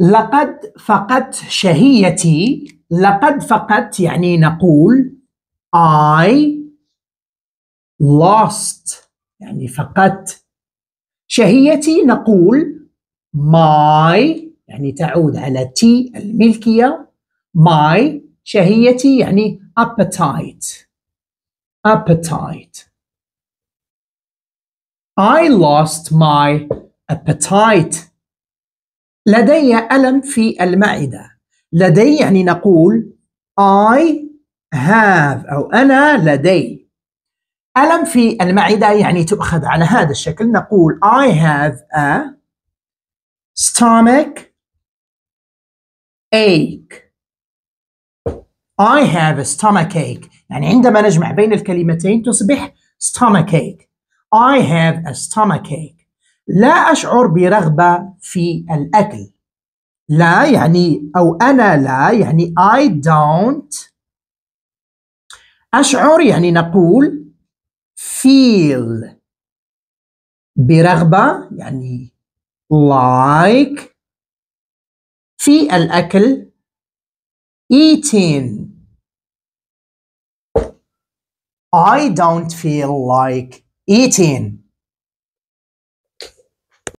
لقد فقدت شهيتي. لقد فقدت يعني نقول I lost يعني فقدت. شهيتي نقول my يعني تعود على تي الملكية. my شهيتي يعني appetite. appetite. I lost my appetite. لدي ألم في المعدة. لدي يعني نقول I have أو أنا لدي. ألم في المعدة يعني تؤخذ على هذا الشكل. نقول I have a stomach ache. I have a stomach ache. يعني عندما نجمع بين الكلمتين تصبح stomach ache. I have a stomach ache. لا أشعر برغبة في الأكل. لا يعني أو أنا لا يعني I don't. أشعر يعني نقول feel. برغبة يعني like. في الأكل eating. I don't feel like eating.